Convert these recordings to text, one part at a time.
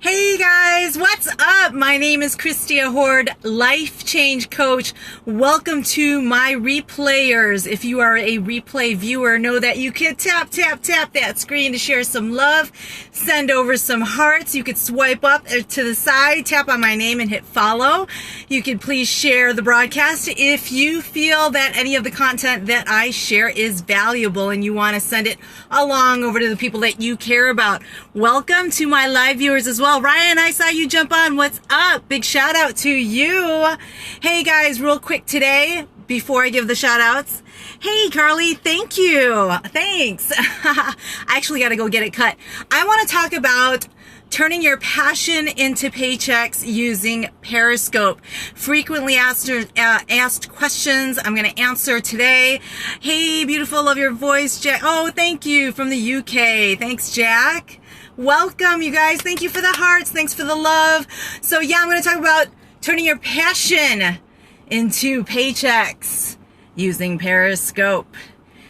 Hey guys, what's up? My name is Christia Horde, Life Change Coach. Welcome to my replayers. If you are a replay viewer, know that you can tap that screen to share some love, send over some hearts. You could swipe up to the side, tap on my name and hit follow. You could please share the broadcast if you feel that any of the content that I share is valuable and you want to send it along over to the people that you care about. Welcome to my live viewers as well. Ryan, I saw you jump on. What's up? Big shout out to you. Hey guys, real quick today, before I give the shout outs. Hey Carly, thank you. Thanks. I actually got to go get it cut. I want to talk about turning your passion into paychecks using Periscope. Frequently asked questions I'm going to answer today. Hey, beautiful, love your voice, Jack. Oh, thank you from the UK. Thanks, Jack. Welcome, you guys. Thank you for the hearts. Thanks for the love. So yeah, I'm going to talk about turning your passion into paychecks using Periscope.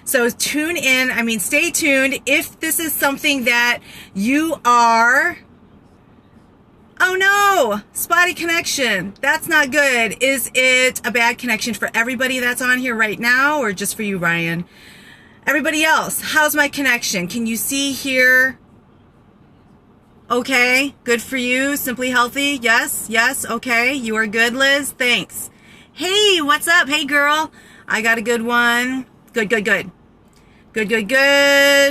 So tune in. Stay tuned. If this is something that you are... Oh no, spotty connection. That's not good. Is it a bad connection for everybody that's on here right now or just for you, Ryan? Everybody else, how's my connection? Can you see here? Okay, good for you. Simply healthy. Yes, okay. You are good, Liz. Thanks. Hey, what's up? Hey, girl. I got a good one. Good.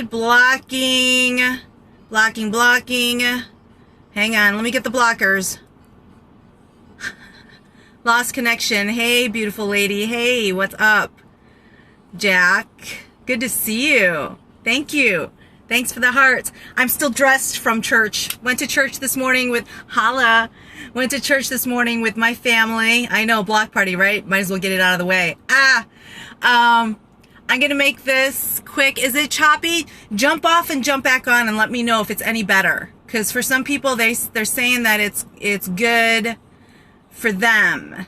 Blocking. Hang on, let me get the blockers. Lost connection. Hey, beautiful lady. Hey, what's up? Jack, good to see you. Thank you. Thanks for the hearts. I'm still dressed from church. Went to church this morning with Went to church this morning with my family. I know, block party, right? Might as well get it out of the way. I'm going to make this quick. Is it choppy? Jump off and jump back on and let me know if it's any better. Because for some people, they're saying that it's good for them.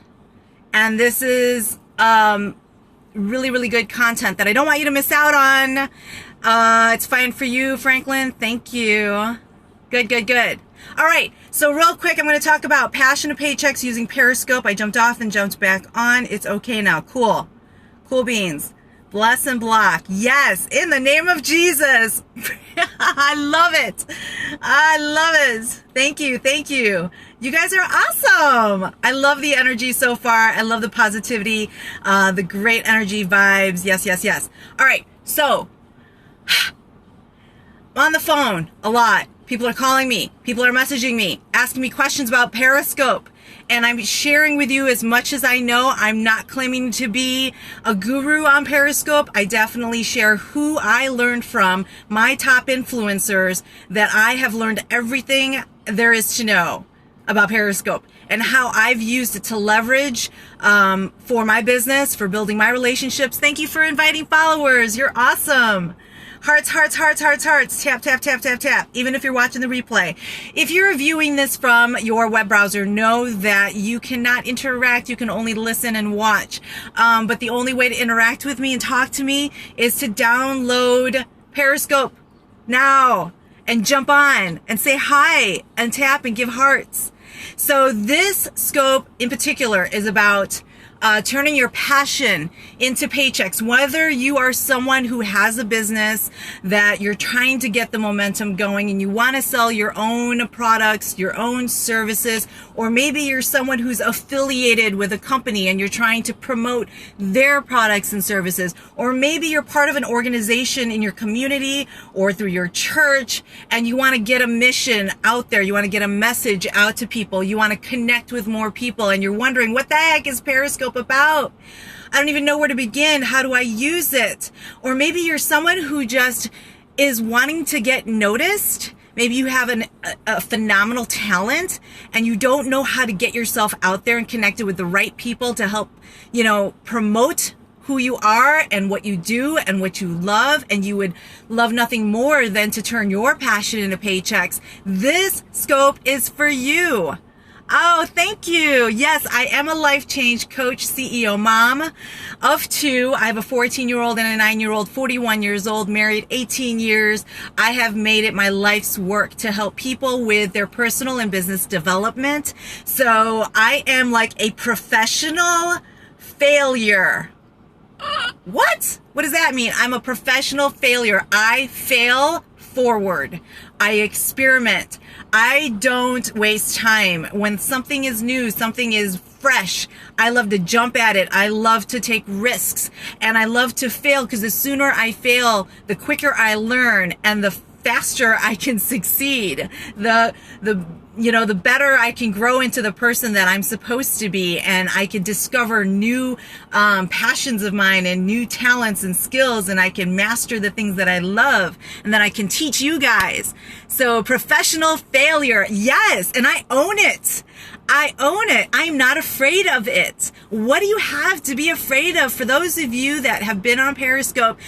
And this is really, really good content that I don't want you to miss out on. It's fine for you, Franklin. Thank you. Good. All right. So real quick, I'm going to talk about passion of paychecks using Periscope. I jumped off and jumped back on. It's okay now. Cool beans. Bless and block. Yes, in the name of Jesus. I love it. Thank you. You guys are awesome. I love the energy so far. I love the positivity, the great energy vibes. Yes. All right, so I'm on the phone a lot. People are calling me. People are messaging me, asking me questions about Periscope. And I'm sharing with you as much as I know. I'm not claiming to be a guru on Periscope. I definitely share who I learned from, my top influencers, that I have learned everything there is to know about Periscope and how I've used it to leverage for my business, for building my relationships. Thank you for inviting followers. You're awesome. Hearts. Tap. Even if you're watching the replay. If you're viewing this from your web browser, know that you cannot interact. You can only listen and watch. But the only way to interact with me and talk to me is to download Periscope now and jump on and say hi and tap and give hearts. So this scope in particular is about turning your passion into paychecks. Whether you are someone who has a business that you're trying to get the momentum going and you want to sell your own products, your own services, or maybe you're someone who's affiliated with a company and you're trying to promote their products and services, or maybe you're part of an organization in your community or through your church and you want to get a mission out there, you want to get a message out to people, you want to connect with more people, and you're wondering, what the heck is Periscope about? I don't even know where to begin. How do I use it? Or maybe you're someone who just is wanting to get noticed. Maybe you have a phenomenal talent and you don't know how to get yourself out there and connected with the right people to help, promote who you are and what you do and what you love, and you would love nothing more than to turn your passion into paychecks. This scope is for you. Oh, thank you. Yes, I am a life change coach, CEO, mom of two. I have a 14-year-old and a 9-year-old, 41 years old, married 18 years. I have made it my life's work to help people with their personal and business development. So I am like a professional failure. What? What does that mean? I'm a professional failure. I fail forward. I experiment. I don't waste time. When something is new, something is fresh, I love to jump at it. I love to take risks, and I love to fail, because the sooner I fail, the quicker I learn, and the faster I can succeed. The better I can grow into the person that I'm supposed to be, and I can discover new passions of mine and new talents and skills, and I can master the things that I love, and then I can teach you guys. So professional failure, yes, and I own it. I own it. I'm not afraid of it. What do you have to be afraid of? For those of you that have been on Periscope,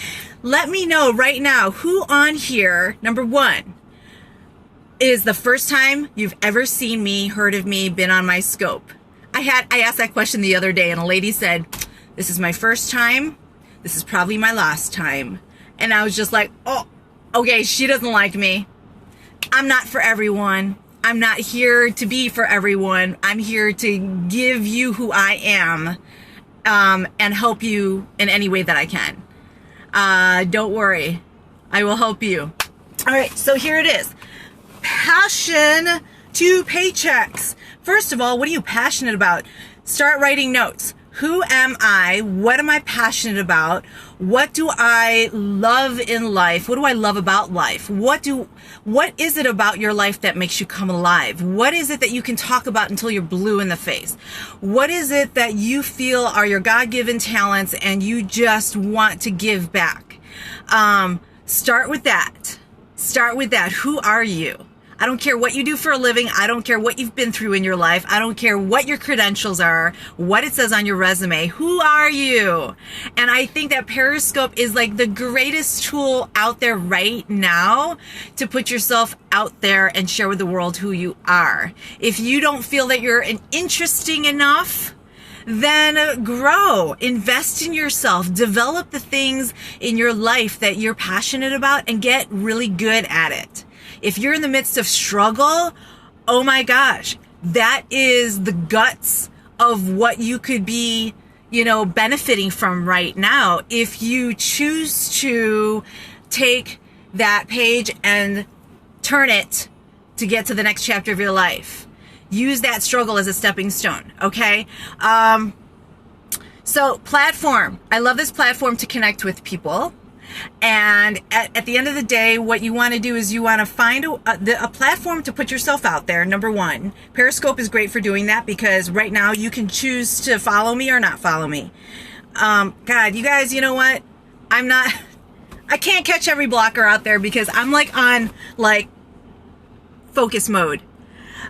let me know right now who on here, number one, is the first time you've ever seen me, heard of me, been on my scope. I asked that question the other day, and a lady said, this is my first time. This is probably my last time. And I was just like, oh, okay, she doesn't like me. I'm not for everyone. I'm not here to be for everyone. I'm here to give you who I am, and help you in any way that I can. Don't worry. I will help you. All right, so here it is. Passion to paychecks. First of all, what are you passionate about? Start writing notes. Who am I? What am I passionate about? What do I love in life? What do I love about life? What is it about your life that makes you come alive? What is it that you can talk about until you're blue in the face? What is it that you feel are your God-given talents and you just want to give back? Start with that. Start with that. Who are you? I don't care what you do for a living. I don't care what you've been through in your life. I don't care what your credentials are, what it says on your resume. Who are you? And I think that Periscope is like the greatest tool out there right now to put yourself out there and share with the world who you are. If you don't feel that you're interesting enough, then grow, invest in yourself, develop the things in your life that you're passionate about, and get really good at it. If you're in the midst of struggle, oh my gosh, that is the guts of what you could be, benefiting from right now. If you choose to take that page and turn it to get to the next chapter of your life, use that struggle as a stepping stone. Okay. So platform, I love this platform to connect with people. And at the end of the day, what you want to do is you want to find a platform to put yourself out there. Number one, Periscope is great for doing that, because right now you can choose to follow me or not follow me. God, you guys, you know what? I can't catch every blocker out there, because I'm on focus mode.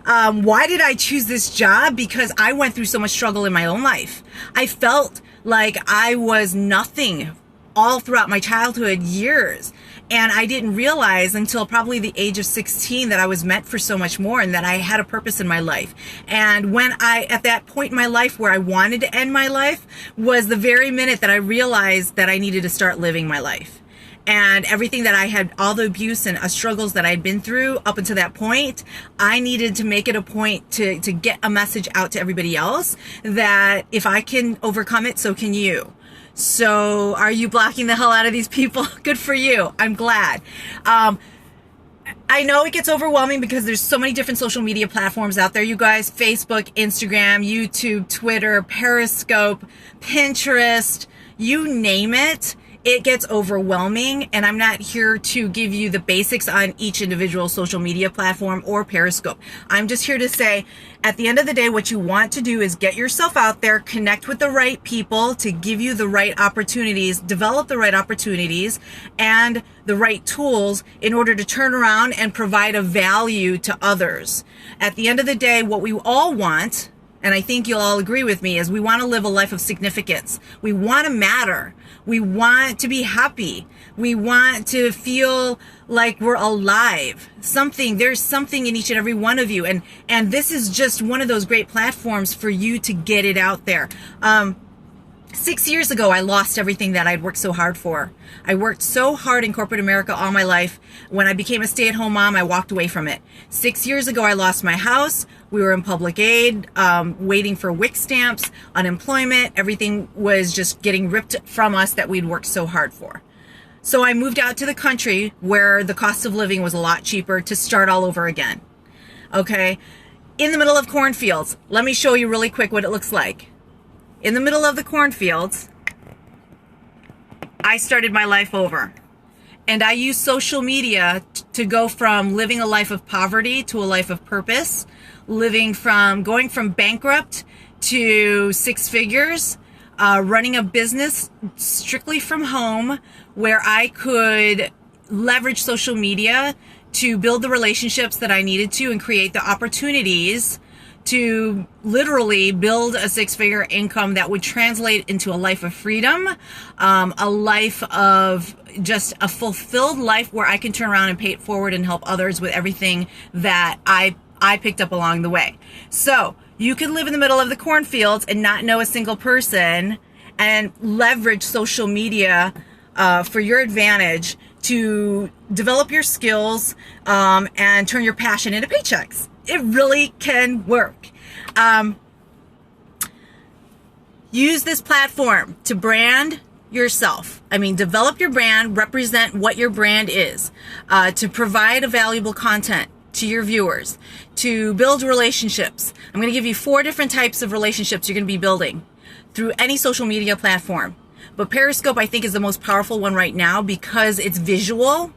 Why did I choose this job? Because I went through so much struggle in my own life. I felt like I was nothing all throughout my childhood years. And I didn't realize until probably the age of 16 that I was meant for so much more, and that I had a purpose in my life. And when at that point in my life where I wanted to end my life, was the very minute that I realized that I needed to start living my life. And everything that I had, all the abuse and struggles that I'd been through up until that point, I needed to make it a point to get a message out to everybody else that if I can overcome it, so can you. So are you blocking the hell out of these people? Good for you. I'm glad. I know it gets overwhelming because there's so many different social media platforms out there, you guys. Facebook, Instagram, YouTube, Twitter, Periscope, Pinterest, you name it. It gets overwhelming, and I'm not here to give you the basics on each individual social media platform or Periscope. I'm just here to say, at the end of the day, what you want to do is get yourself out there, connect with the right people to give you the right opportunities, develop the right opportunities and the right tools in order to turn around and provide a value to others. At the end of the day, what we all want and I think you'll all agree with me, is we want to live a life of significance. We want to matter. We want to be happy. We want to feel like we're alive. There's something in each and every one of you. And this is just one of those great platforms for you to get it out there. 6 years ago, I lost everything that I'd worked so hard for. I worked so hard in corporate America all my life. When I became a stay-at-home mom, I walked away from it. 6 years ago, I lost my house. We were in public aid, waiting for WIC stamps, unemployment. Everything was just getting ripped from us that we'd worked so hard for. So I moved out to the country where the cost of living was a lot cheaper to start all over again. Okay? In the middle of cornfields. Let me show you really quick what it looks like. In the middle of the cornfields, I started my life over. And I used social media to go from living a life of poverty to a life of purpose, going from bankrupt to 6 figures, running a business strictly from home where I could leverage social media to build the relationships that I needed to and create the opportunities to literally build a 6-figure income that would translate into a life of freedom, a life of just a fulfilled life where I can turn around and pay it forward and help others with everything that I picked up along the way. So you can live in the middle of the cornfields and not know a single person and leverage social media for your advantage to develop your skills and turn your passion into paychecks. It really can work. Use this platform to brand yourself. Develop your brand, represent what your brand is, to provide a valuable content to your viewers, to build relationships. I'm going to give you 4 different types of relationships you're going to be building through any social media platform. But Periscope, I think, is the most powerful one right now because it's visual.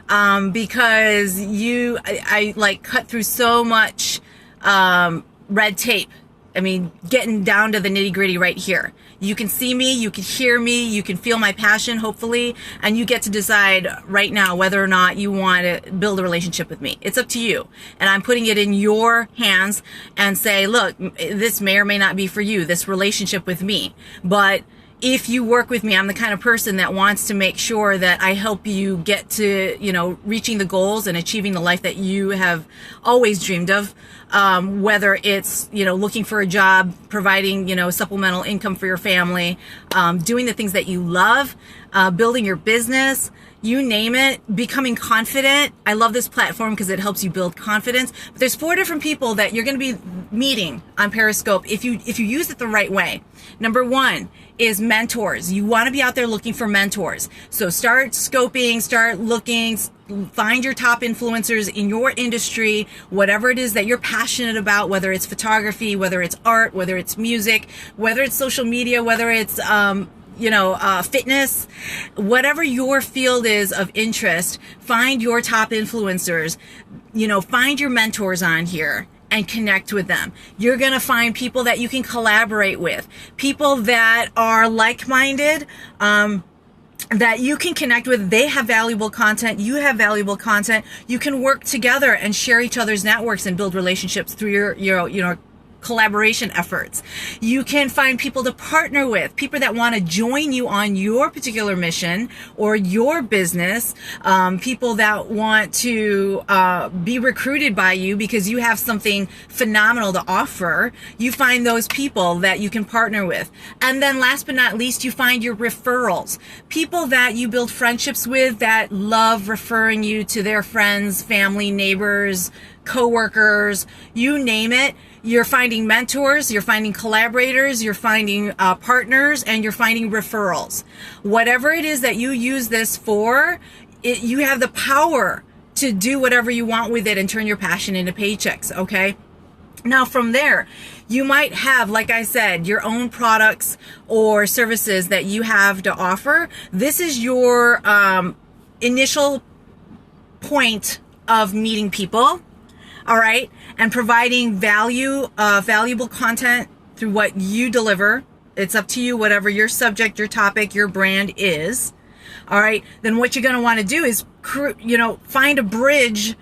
Because I like cut through so much red tape. Getting down to the nitty gritty right here. You can see me, you can hear me, you can feel my passion, hopefully, and you get to decide right now whether or not you want to build a relationship with me. It's up to you. And I'm putting it in your hands and say, look, this may or may not be for you, this relationship with me. But if you work with me, I'm the kind of person that wants to make sure that I help you get to, reaching the goals and achieving the life that you have always dreamed of. Whether it's, looking for a job, providing, supplemental income for your family, doing the things that you love, building your business, you name it, becoming confident. I love this platform because it helps you build confidence. But there's 4 different people that you're going to be meeting on Periscope if you use it the right way. Number 1 is mentors. You want to be out there looking for mentors. So start scoping, start looking, find your top influencers in your industry, whatever it is that you're passionate about, whether it's photography, whether it's art, whether it's music, whether it's social media, whether it's fitness, whatever your field is of interest, find your top influencers, find your mentors on here and connect with them. You're going to find people that you can collaborate with, people that are like-minded, that you can connect with. They have valuable content. You have valuable content. You can work together and share each other's networks and build relationships through your collaboration efforts. You can find people to partner with, people that want to join you on your particular mission or your business, people that want to be recruited by you because you have something phenomenal to offer. You find those people that you can partner with. And then last but not least, you find your referrals, people that you build friendships with that love referring you to their friends, family, neighbors, coworkers, you name it. You're finding mentors, you're finding collaborators, you're finding partners, and you're finding referrals. Whatever it is that you use this for, you have the power to do whatever you want with it and turn your passion into paychecks, okay? Now from there, you might have, like I said, your own products or services that you have to offer. This is your initial point of meeting people. All right, and providing valuable content through what you deliver. It's up to you, whatever your subject, your topic, your brand is. All right, then what you're going to want to do is, find a bridge,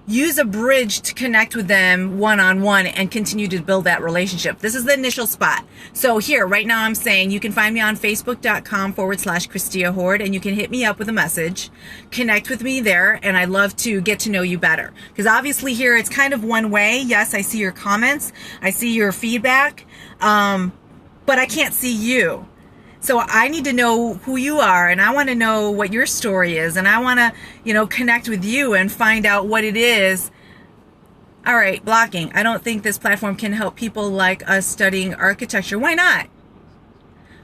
use a bridge to connect with them one-on-one and continue to build that relationship. This is the initial spot. So here, right now I'm saying you can find me on facebook.com/Christia Hord, and you can hit me up with a message, connect with me there, and I'd love to get to know you better. Because obviously here it's kind of one way. Yes, I see your comments, I see your feedback, but I can't see you. So I need to know who you are, and I want to know what your story is, and I want to, connect with you and find out what it is. All right, blocking. I don't think this platform can help people like us studying architecture. Why not?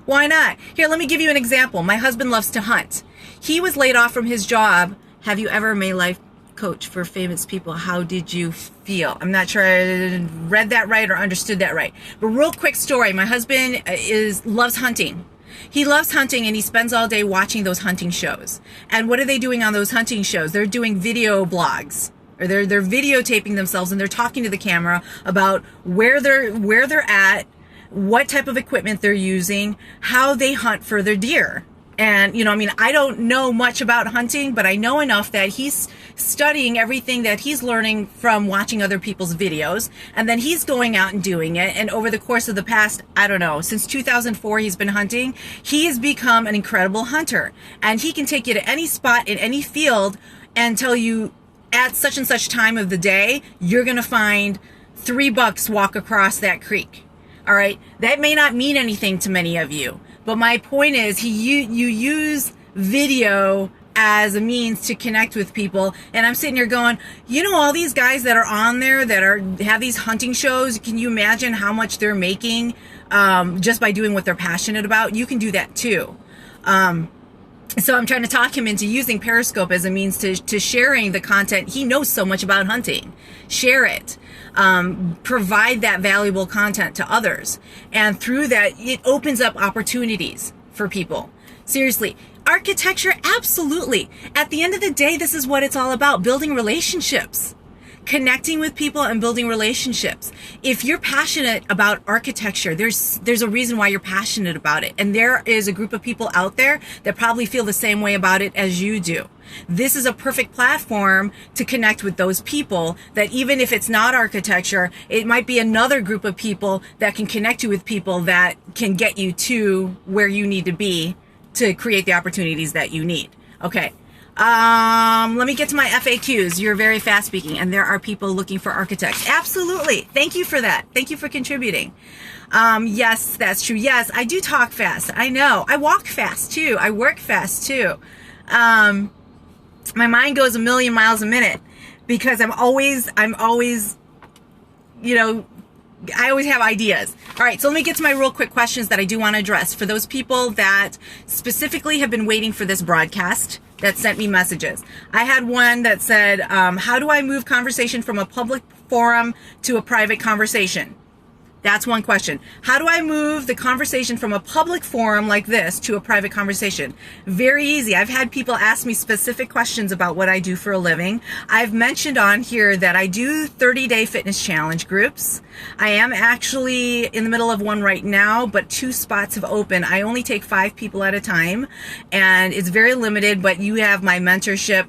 Why not? Here, let me give you an example. My husband loves to hunt. He was laid off from his job. Have you ever made life coach for famous people? How did you feel? I'm not sure I read that right or understood that right. But real quick story. My husband loves hunting. He loves hunting, and he spends all day watching those hunting shows. And what are they doing on those hunting shows? They're doing video blogs, or they're videotaping themselves, and they're talking to the camera about where they're at, what type of equipment they're using, how they hunt for their deer. And, I don't know much about hunting, but I know enough that he's studying everything that he's learning from watching other people's videos. And then he's going out and doing it. And over the course of the past, since 2004, he's been hunting. He has become an incredible hunter. And he can take you to any spot in any field and tell you at such and such time of the day, you're going to find 3 bucks walk across that creek. All right. That may not mean anything to many of you. But my point is, you use video as a means to connect with people. And I'm sitting here going, all these guys that are on there that have these hunting shows, can you imagine how much they're making just by doing what they're passionate about? You can do that too. So I'm trying to talk him into using Periscope as a means to sharing the content. He knows so much about hunting. Share it. Provide that valuable content to others. And through that, it opens up opportunities for people. Seriously. Architecture, absolutely. At the end of the day, this is what it's all about, building relationships. Connecting with people and building relationships. If you're passionate about architecture, there's a reason why you're passionate about it. And there is a group of people out there that probably feel the same way about it as you do. This is a perfect platform to connect with those people that even if it's not architecture, it might be another group of people that can connect you with people that can get you to where you need to be to create the opportunities that you need. Okay. Let me get to my FAQs. You're very fast speaking, and there are people looking for architects. Absolutely. Thank you for that. Thank you for contributing. Yes, that's true. Yes, I do talk fast. I know. I walk fast too. I work fast too. My mind goes a million miles a minute because I'm always, I always have ideas. All right, so let me get to my real quick questions that I do want to address. For those people that specifically have been waiting for this broadcast, that sent me messages. I had one that said, how do I move conversation from a public forum to a private conversation? That's one question. How do I move the conversation from a public forum like this to a private conversation? Very easy. I've had people ask me specific questions about what I do for a living. I've mentioned on here that I do 30-day fitness challenge groups. I am actually in the middle of one right now, but 2 spots have opened. I only take 5 people at a time, and it's very limited, but you have my mentorship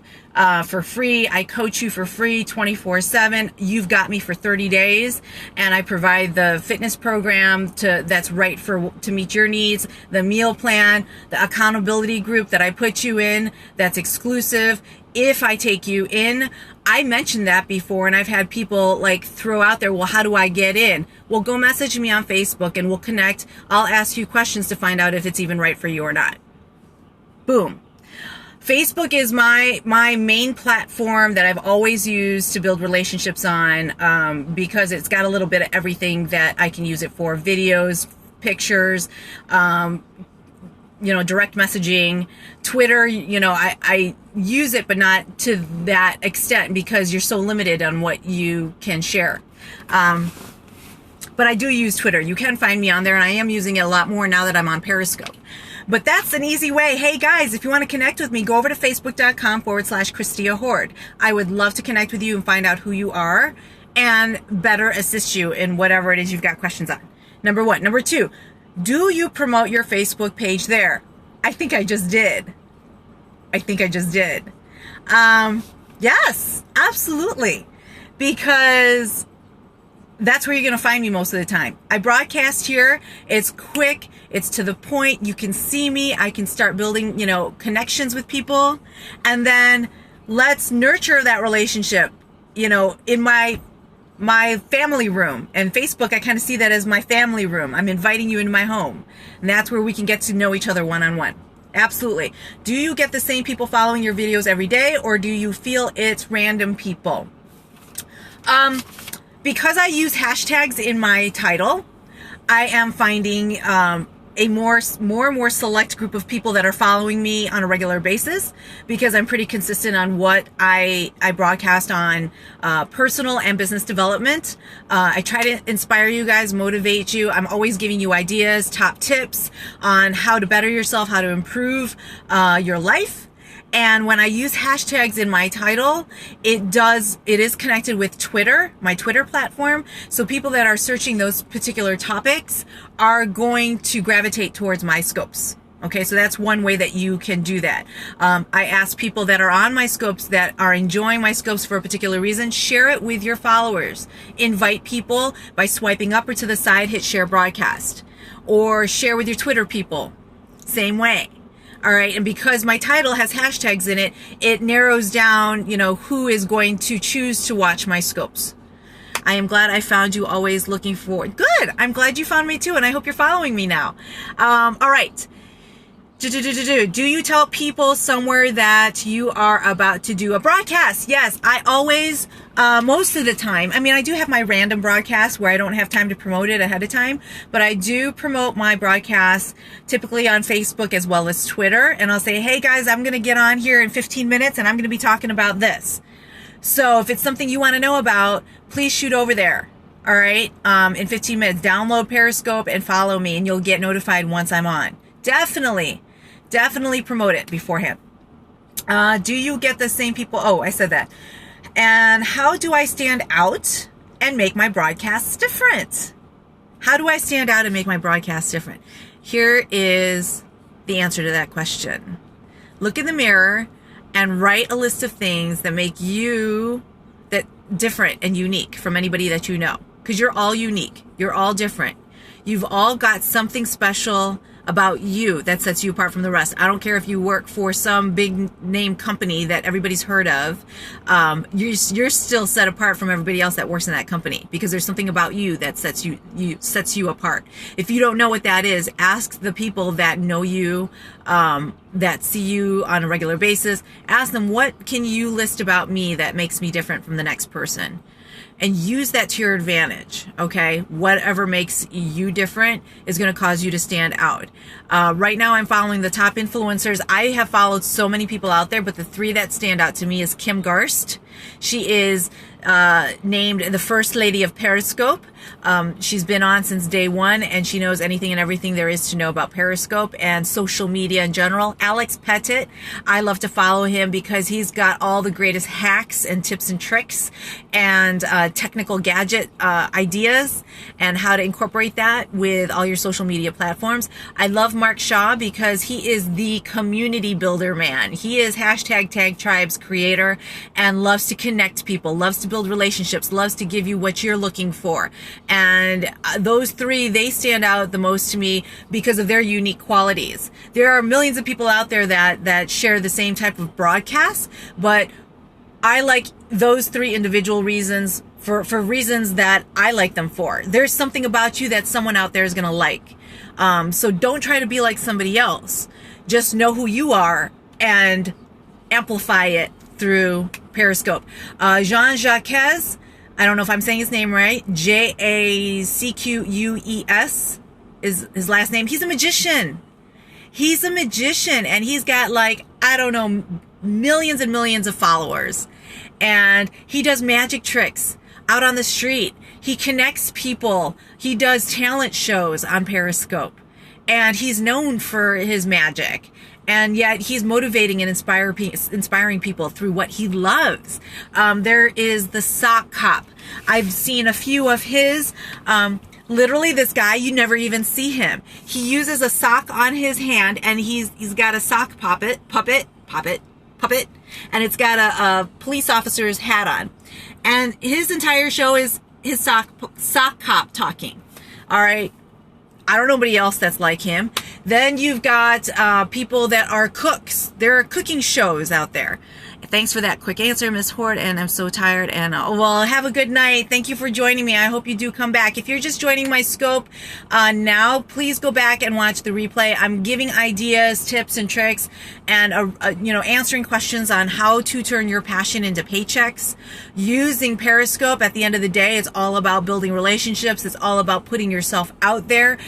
for free. I coach you for free 24/7. You've got me for 30 days, and I provide the fitness program that's right to meet your needs, the meal plan, the accountability group that I put you in that's exclusive. If I take you in, I mentioned that before, and I've had people throw out there, well, how do I get in? Well, go message me on Facebook and we'll connect. I'll ask you questions to find out if it's even right for you or not. Boom. Facebook is my main platform that I've always used to build relationships on because it's got a little bit of everything that I can use it for. Videos, pictures, direct messaging. Twitter, I use it, but not to that extent because you're so limited on what you can share. But I do use Twitter. You can find me on there, and I am using it a lot more now that I'm on Periscope. But that's an easy way. Hey guys, if you want to connect with me, go over to facebook.com/Christia Hord. I would love to connect with you and find out who you are and better assist you in whatever it is you've got questions on. Number 1. Number 2, do you promote your Facebook page there? I think I just did. Yes, absolutely. Because that's where you're going to find me most of the time. I broadcast here. It's quick. It's to the point. You can see me. I can start building, connections with people. And then let's nurture that relationship, in my family room. And Facebook, I kind of see that as my family room. I'm inviting you into my home. And that's where we can get to know each other one-on-one. Absolutely. Do you get the same people following your videos every day, or do you feel it's random people? Because I use hashtags in my title, I am finding a more and more select group of people that are following me on a regular basis, because I'm pretty consistent on what I broadcast on personal and business development. I try to inspire you guys, motivate you. I'm always giving you ideas, top tips on how to better yourself, how to improve your life. And when I use hashtags in my title, it is connected with Twitter, my Twitter platform. So people that are searching those particular topics are going to gravitate towards my scopes. Okay, so that's one way that you can do that. I ask people that are on my scopes, that are enjoying my scopes for a particular reason, share it with your followers. Invite people by swiping up or to the side, hit share broadcast. Or share with your Twitter people. Same way. All right. And because my title has hashtags in it, it narrows down, who is going to choose to watch my scopes. I am glad I found you, always looking for. Good. I'm glad you found me too. And I hope you're following me now. All right. Do you tell people somewhere that you are about to do a broadcast? Yes, I always, most of the time. I mean, I do have my random broadcasts where I don't have time to promote it ahead of time, but I do promote my broadcasts typically on Facebook as well as Twitter. And I'll say, hey guys, I'm going to get on here in 15 minutes and I'm going to be talking about this. So if it's something you want to know about, please shoot over there. All right. In 15 minutes, download Periscope and follow me and you'll get notified once I'm on. Definitely promote it beforehand. Do you get the same people? Oh, I said that. And how do I stand out and make my broadcasts different? How do I stand out and make my broadcasts different? Here is the answer to that question. Look in the mirror and write a list of things that make you different and unique from anybody that you know. Because you're all unique. You're all different. You've all got something special about you that sets you apart from the rest. I don't care if you work for some big name company that everybody's heard of. You're still set apart from everybody else that works in that company, because there's something about you that sets you apart. If you don't know what that is, ask the people that know you, that see you on a regular basis. Ask them, what can you list about me that makes me different from the next person? And use that to your advantage, okay? Whatever makes you different is going to cause you to stand out. Right now, I'm following the top influencers. I have followed so many people out there, but the three that stand out to me is Kim Garst. She is named the First Lady of Periscope. She's been on since day one, and she knows anything and everything there is to know about Periscope and social media in general. Alex Pettit, I love to follow him because he's got all the greatest hacks and tips and tricks and technical gadget ideas and how to incorporate that with all your social media platforms. I love Mark Shaw because he is the community builder man. He is #TagTribe's creator and loves to connect people, loves to build relationships, loves to give you what you're looking for. And those three, they stand out the most to me because of their unique qualities. There are millions of people out there that share the same type of broadcasts, but I like those three individual reasons for reasons that I like them for. There's something about you that someone out there is going to like. So don't try to be like somebody else. Just know who you are and amplify it through Periscope. Jean-Jacques, I don't know if I'm saying his name right. Jacqueus is his last name. He's a magician. He's a magician, and he's got millions and millions of followers. And he does magic tricks out on the street. He connects people. He does talent shows on Periscope. And he's known for his magic. And yet he's motivating and inspiring people through what he loves. There is the sock cop. I've seen a few of his. Literally, this guy, you never even see him. He uses a sock on his hand, and he's got a sock puppet. puppet, and it's got a police officer's hat on. And his entire show is his sock cop talking. All right. I don't know anybody else that's like him. Then you've got people that are cooks. There are cooking shows out there. Thanks for that quick answer, Miss Horde, and I'm so tired. And well, have a good night. Thank you for joining me. I hope you do come back. If you're just joining my scope now, please go back and watch the replay. I'm giving ideas, tips, and tricks, and answering questions on how to turn your passion into paychecks using Periscope. At the end of the day, it's all about building relationships. It's all about putting yourself out there,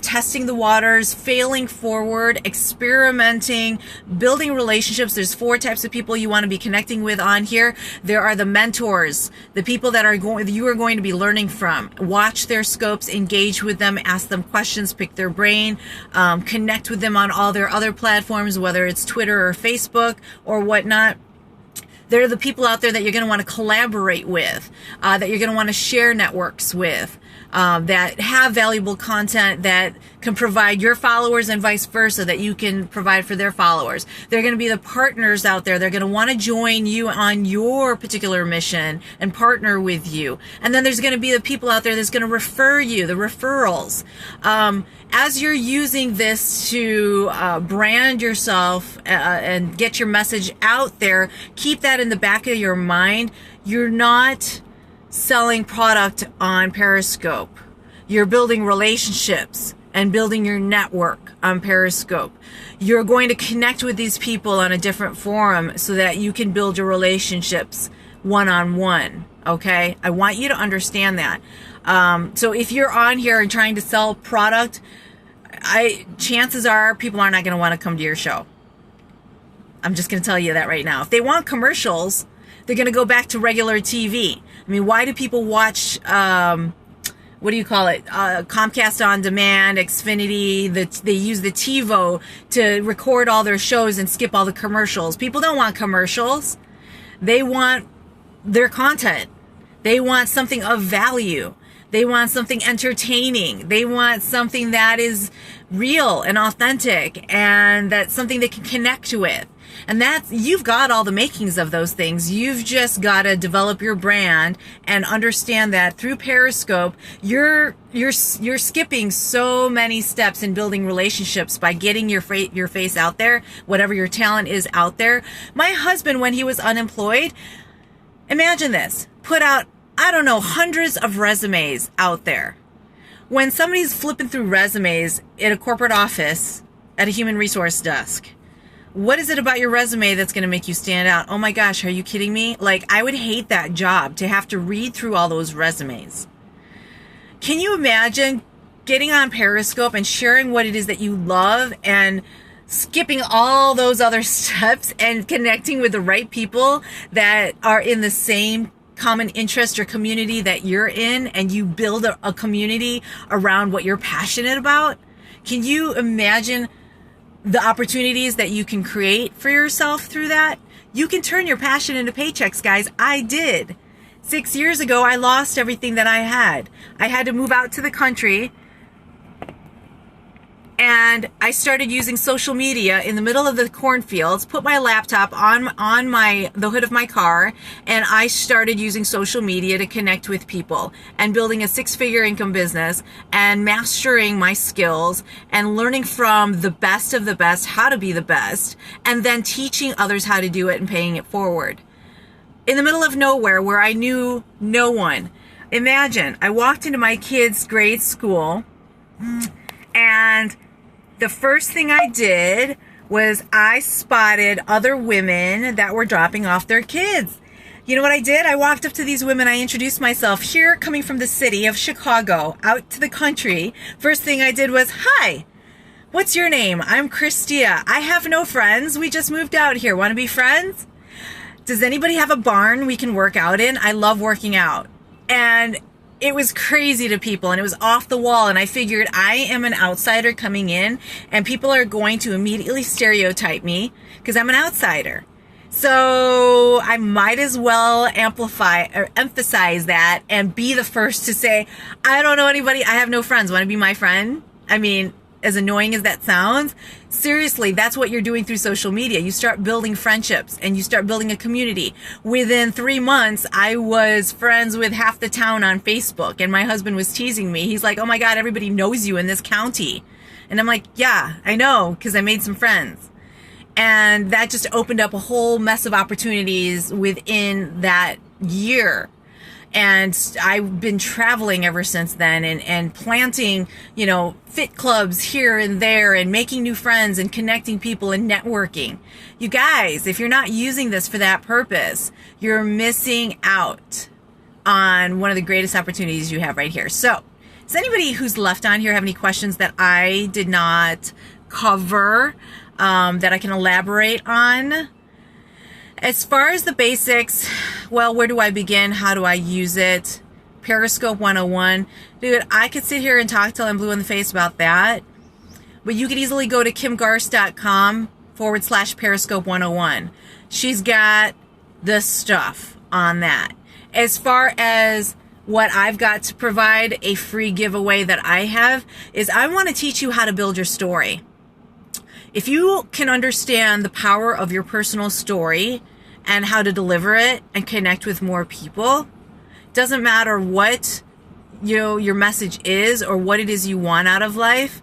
testing the waters, failing forward, experimenting, building relationships. There's 4 types of people you want to be connecting with on here. There are the mentors, the people that you are going to be learning from. Watch their scopes, engage with them, ask them questions, pick their brain, connect with them on all their other platforms, whether it's Twitter or Facebook or whatnot. They're the people out there that you're going to want to collaborate with, that you're going to want to share networks with, that have valuable content that can provide your followers and vice versa, that you can provide for their followers. They're going to be the partners out there. They're going to want to join you on your particular mission and partner with you. And then there's going to be the people out there that's going to refer you, the referrals. As you're using this to brand yourself and get your message out there, keep that in the back of your mind. You're not selling product on Periscope. You're building relationships and building your network on Periscope. You're going to connect with these people on a different forum so that you can build your relationships one-on-one. Okay? I want you to understand that. So if you're on here and trying to sell product, chances are people are not going to want to come to your show. I'm just going to tell you that right now. If they want commercials, they're going to go back to regular TV. I mean, why do people watch, what do you call it? Comcast On Demand, Xfinity, they use the TiVo to record all their shows and skip all the commercials. People don't want commercials. They want their content. They want something of value. They want something entertaining. They want something that is real and authentic, and that's something they can connect with. And you've got all the makings of those things. You've just got to develop your brand and understand that through Periscope, you're skipping so many steps in building relationships by getting your face out there, whatever your talent is out there. My husband, when he was unemployed, imagine this, put out, I don't know, hundreds of resumes out there. When somebody's flipping through resumes at a corporate office at a human resource desk, what is it about your resume that's going to make you stand out? Oh my gosh, are you kidding me? Like, I would hate that job, to have to read through all those resumes. Can you imagine getting on Periscope and sharing what it is that you love and skipping all those other steps and connecting with the right people that are in the same common interest or community that you're in, and you build a community around what you're passionate about? Can you imagine the opportunities that you can create for yourself through that? You can turn your passion into paychecks, guys. I did. 6 years ago, I lost everything that I had. I had to move out to the country, and I started using social media in the middle of the cornfields, put my laptop on the hood of my car, and I started using social media to connect with people and building a 6-figure income business and mastering my skills and learning from the best of the best how to be the best, and then teaching others how to do it and paying it forward. In the middle of nowhere where I knew no one. Imagine, I walked into my kids' grade school, and the first thing I did was I spotted other women that were dropping off their kids. You know what I did? I walked up to these women. I introduced myself here, coming from the city of Chicago, out to the country. First thing I did was, hi, what's your name? I'm Christia. I have no friends. We just moved out here. Want to be friends? Does anybody have a barn we can work out in? I love working out. And it was crazy to people, and it was off the wall, and I figured I am an outsider coming in, and people are going to immediately stereotype me because I'm an outsider. So I might as well amplify or emphasize that and be the first to say, I don't know anybody, I have no friends, want to be my friend? I mean, as annoying as that sounds, seriously, that's what you're doing through social media. You start building friendships and you start building a community. Within 3 months, I was friends with half the town on Facebook, and my husband was teasing me. He's like, oh my God, everybody knows you in this county. And I'm like, yeah, I know, because I made some friends. And that just opened up a whole mess of opportunities within that year. And I've been traveling ever since then and planting, fit clubs here and there and making new friends and connecting people and networking. You guys, if you're not using this for that purpose, you're missing out on one of the greatest opportunities you have right here. So, does anybody who's left on here have any questions that I did not cover that I can elaborate on? As far as the basics, well, where do I begin? How do I use it? Periscope 101. Dude, I could sit here and talk till I'm blue in the face about that. But you could easily go to kimgarst.com/Periscope 101. She's got the stuff on that. As far as what I've got to provide, a free giveaway that I have is I want to teach you how to build your story. If you can understand the power of your personal story and how to deliver it and connect with more people, doesn't matter what your message is or what it is you want out of life,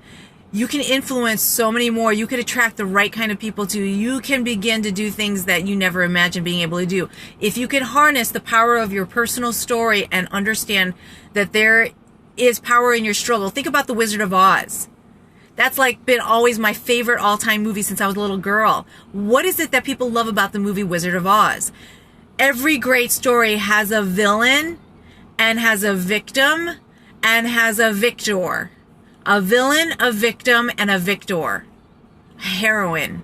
you can influence so many more. You could attract the right kind of people to you. You can begin to do things that you never imagined being able to do. If you can harness the power of your personal story and understand that there is power in your struggle. Think about The Wizard of Oz. That's like been always my favorite all-time movie since I was a little girl. What is it that people love about the movie Wizard of Oz? Every great story has a villain and has a victim and has a victor. A villain, a victim, and a victor. A heroine.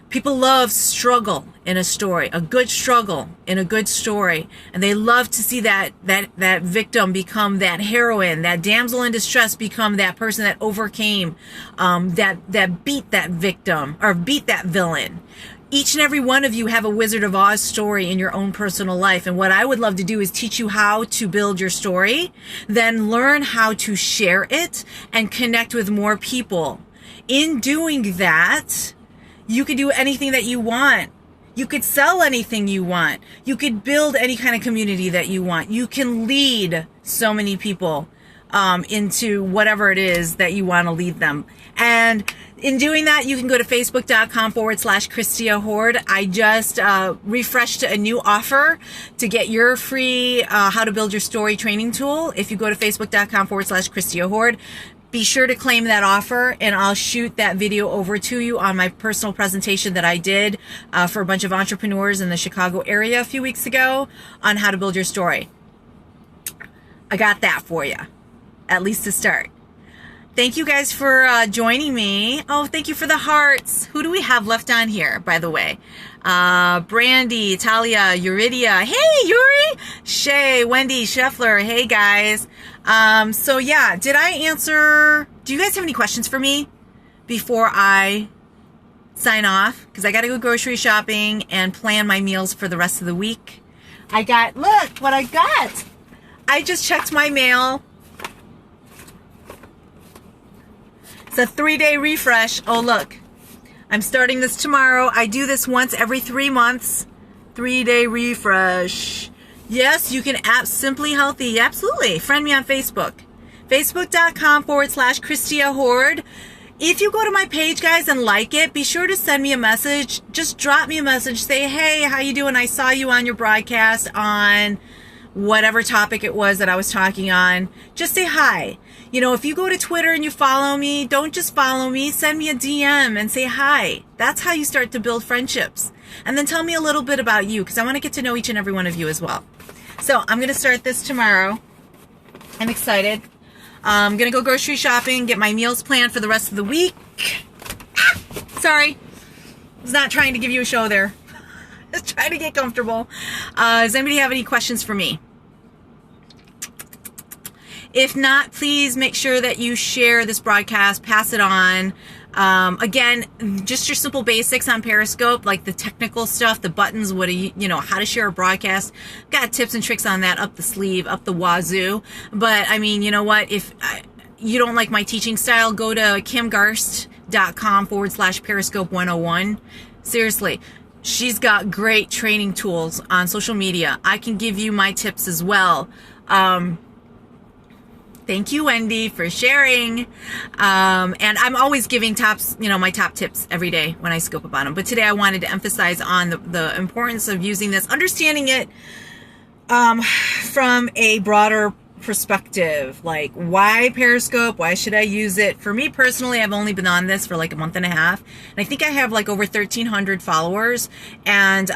People love struggle in a story, a good struggle in a good story. And they love to see that victim become that heroine, that damsel in distress become that person that overcame, that beat that victim or beat that villain. Each and every one of you have a Wizard of Oz story in your own personal life. And what I would love to do is teach you how to build your story, then learn how to share it and connect with more people. In doing that, you could do anything that you want. You could sell anything you want. You could build any kind of community that you want. You can lead so many people into whatever it is that you want to lead them. And in doing that, you can go to facebook.com/Christia Hord. I just refreshed a new offer to get your free How to Build Your Story training tool. If you go to facebook.com/Christia Hord, be sure to claim that offer, and I'll shoot that video over to you on my personal presentation that I did for a bunch of entrepreneurs in the Chicago area a few weeks ago on how to build your story. I got that for you, at least to start. Thank you guys for joining me. Oh, thank you for the hearts. Who do we have left on here, by the way? Brandy, Talia, Euridia. Hey, Yuri! Shay, Wendy, Scheffler. Hey, guys. So yeah, did I answer? Do you guys have any questions for me before I sign off? Because I got to go grocery shopping and plan my meals for the rest of the week. Look what I got. I just checked my mail. It's a 3-day refresh. Oh, look. I'm starting this tomorrow. I do this once every 3 months. 3-day refresh. Yes, you can Simply Healthy. Absolutely. Friend me on Facebook. Facebook.com/Christia Hord. If you go to my page, guys, and like it, be sure to send me a message. Just drop me a message. Say, hey, how you doing? I saw you on your broadcast on whatever topic it was that I was talking on. Just say hi. If you go to Twitter and you follow me, don't just follow me. Send me a DM and say hi. That's how you start to build friendships. And then tell me a little bit about you, because I want to get to know each and every one of you as well. So I'm going to start this tomorrow. I'm excited. I'm going to go grocery shopping, get my meals planned for the rest of the week. Sorry. I was not trying to give you a show there. Just trying to get comfortable. Does anybody have any questions for me? If not, please make sure that you share this broadcast, pass it on. Again, just your simple basics on Periscope, like the technical stuff, the buttons, how to share a broadcast. Got tips and tricks on that up the sleeve, up the wazoo. But I mean, you know what? you don't like my teaching style, go to kimgarst.com/Periscope 101. Seriously, she's got great training tools on social media. I can give you my tips as well. Thank you, Wendy, for sharing. And I'm always giving my top tips every day when I scope about them. But today I wanted to emphasize on the importance of using this, understanding it from a broader perspective. Like, why Periscope? Why should I use it? For me personally, I've only been on this for like a month and a half. And I think I have like over 1,300 followers. And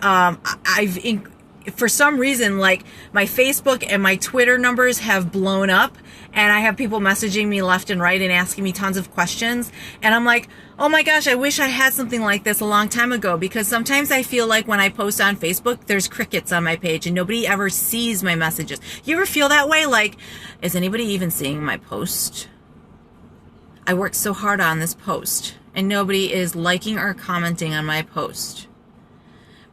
for some reason, like, my Facebook and my Twitter numbers have blown up, and I have people messaging me left and right and asking me tons of questions. And I'm like, oh my gosh, I wish I had something like this a long time ago, because sometimes I feel like when I post on Facebook, there's crickets on my page and nobody ever sees my messages. You ever feel that way? Like, is anybody even seeing my post? I worked so hard on this post and nobody is liking or commenting on my post.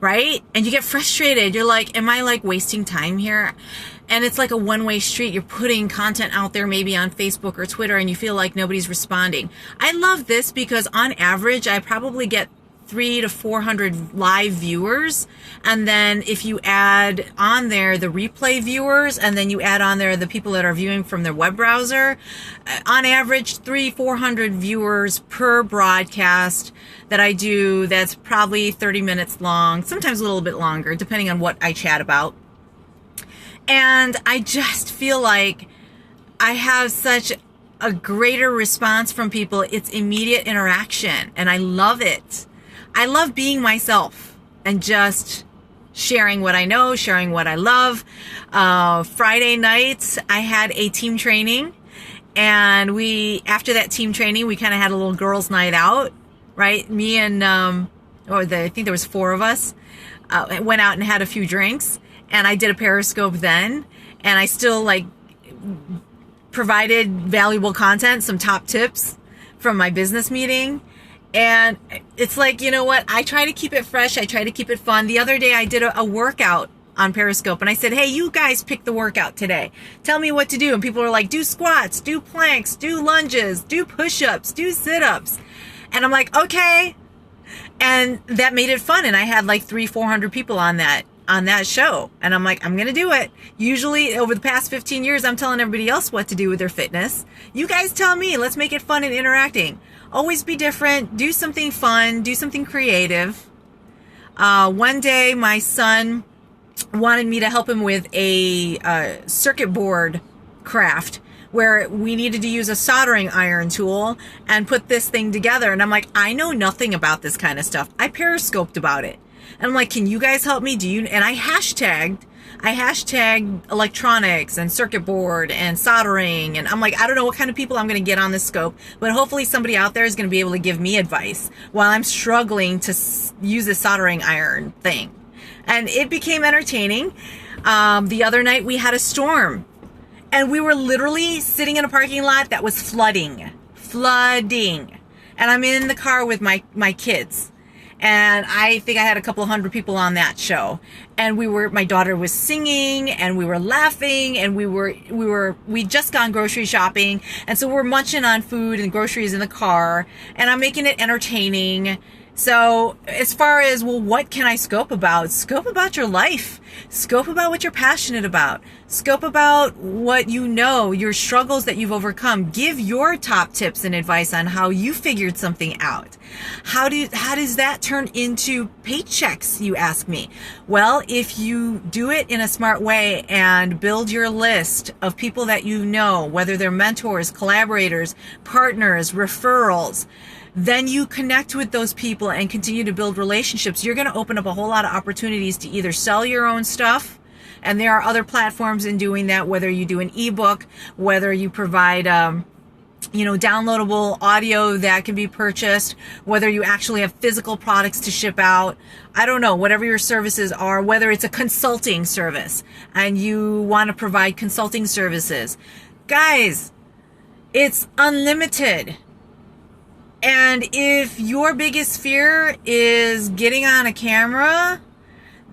Right? And you get frustrated. You're like, am I like wasting time here? And it's like a one-way street. You're putting content out there maybe on Facebook or Twitter and you feel like nobody's responding. I love this because on average, I probably get 300 to 400 live viewers. And then if you add on there the replay viewers, and then you add on there the people that are viewing from their web browser, on average 300-400 viewers per broadcast that I do. That's probably 30 minutes long, sometimes a little bit longer, depending on what I chat about. And I just feel like I have such a greater response from people. It's immediate interaction, and I love it. I love being myself and just sharing what I know, sharing what I love. Friday nights, I had a team training, and after that team training, we kind of had a little girls' night out, right? Me and, I think there was 4 of us, went out and had a few drinks, and I did a Periscope then, and I still provided valuable content, some top tips from my business meeting. And it's like, you know what? I try to keep it fresh. I try to keep it fun. The other day I did a workout on Periscope, and I said, hey, you guys pick the workout today. Tell me what to do. And people are like, do squats, do planks, do lunges, do push-ups, do sit-ups. And I'm like, okay. And that made it fun. And I had like 300-400 people on that show. And I'm like, I'm going to do it. Usually over the past 15 years, I'm telling everybody else what to do with their fitness. You guys tell me, let's make it fun and interacting. Always be different. Do something fun. Do something creative. One day, my son wanted me to help him with a circuit board craft where we needed to use a soldering iron tool and put this thing together. And I'm like, I know nothing about this kind of stuff. I periscoped about it. And I'm like, can you guys help me? And I hashtagged electronics and circuit board and soldering. And I'm like, I don't know what kind of people I'm going to get on this scope, but hopefully somebody out there is going to be able to give me advice while I'm struggling to use a soldering iron thing. And it became entertaining. The other night we had a storm, and we were literally sitting in a parking lot that was flooding. And I'm in the car with my kids. And I think I had a couple of hundred people on that show. And my daughter was singing, and we were laughing, and we'd just gone grocery shopping. And so we're munching on food and groceries in the car, and I'm making it entertaining. So as far as, well, what can I scope about? Scope about your life. Scope about what you're passionate about. Scope about what you know, your struggles that you've overcome. Give your top tips and advice on how you figured something out. How does that turn into paychecks, you ask me? Well, if you do it in a smart way and build your list of people that you know, whether they're mentors, collaborators, partners, referrals, then you connect with those people and continue to build relationships. You're going to open up a whole lot of opportunities to either sell your own stuff, and there are other platforms in doing that, whether you do an ebook, whether you provide downloadable audio that can be purchased, whether you actually have physical products to ship out. I don't know, whatever your services are, whether it's a consulting service and you want to provide consulting services. Guys, it's unlimited. And if your biggest fear is getting on a camera,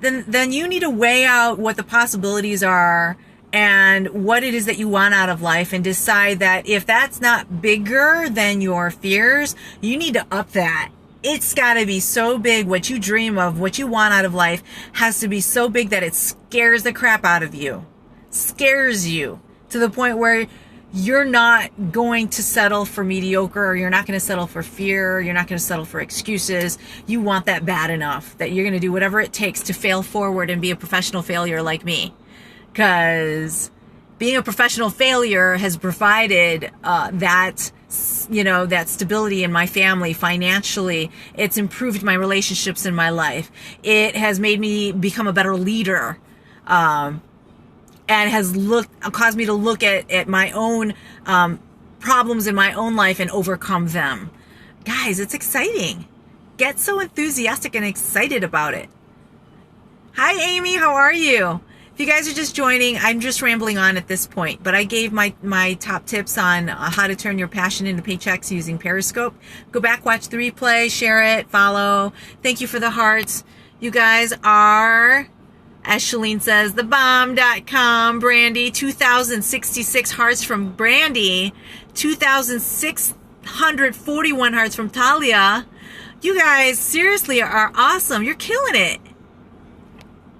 then you need to weigh out what the possibilities are and what it is that you want out of life, and decide that if that's not bigger than your fears, you need to up that. It's got to be so big. What you dream of, what you want out of life has to be so big that it scares the crap out of you. Scares you to the point where you're not going to settle for mediocre, or you're not going to settle for fear, or you're not going to settle for excuses. You want that bad enough that you're going to do whatever it takes to fail forward and be a professional failure like me. Because being a professional failure has provided that stability in my family financially. It's improved my relationships in my life. It has made me become a better leader, and has caused me to look at my own problems in my own life and overcome them. Guys, it's exciting. Get so enthusiastic and excited about it. Hi, Amy. How are you? If you guys are just joining, I'm just rambling on at this point, but I gave my top tips on how to turn your passion into paychecks using Periscope. Go back, watch the replay, share it, follow. Thank you for the hearts. You guys are, as Shalene says, thebomb.com. Brandy, 2,066 hearts from Brandy, 2,641 hearts from Talia. You guys seriously are awesome. You're killing it.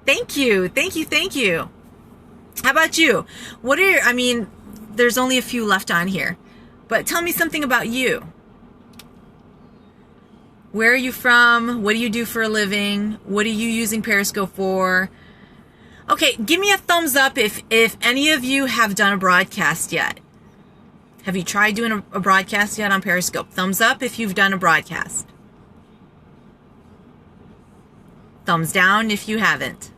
Thank you. Thank you. Thank you. How about you? There's only a few left on here, but tell me something about you. Where are you from? What do you do for a living? What are you using Periscope for? Okay, give me a thumbs up if any of you have done a broadcast yet. Have you tried doing a broadcast yet on Periscope? Thumbs up if you've done a broadcast. Thumbs down if you haven't.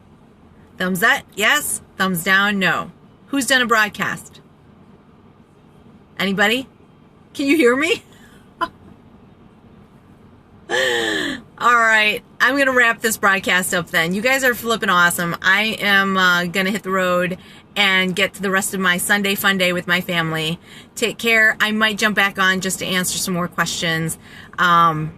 Thumbs up, yes. Thumbs down, no. Who's done a broadcast? Anybody? Can you hear me? All right. I'm going to wrap this broadcast up then. You guys are flipping awesome. I am going to hit the road and get to the rest of my Sunday fun day with my family. Take care. I might jump back on just to answer some more questions. Other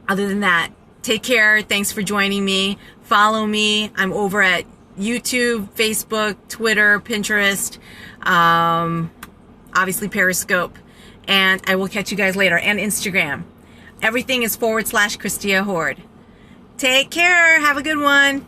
than that, take care. Thanks for joining me. Follow me. I'm over at YouTube, Facebook, Twitter, Pinterest, obviously Periscope. And I will catch you guys later. And Instagram. Everything is /Christia Horde. Take care. Have a good one.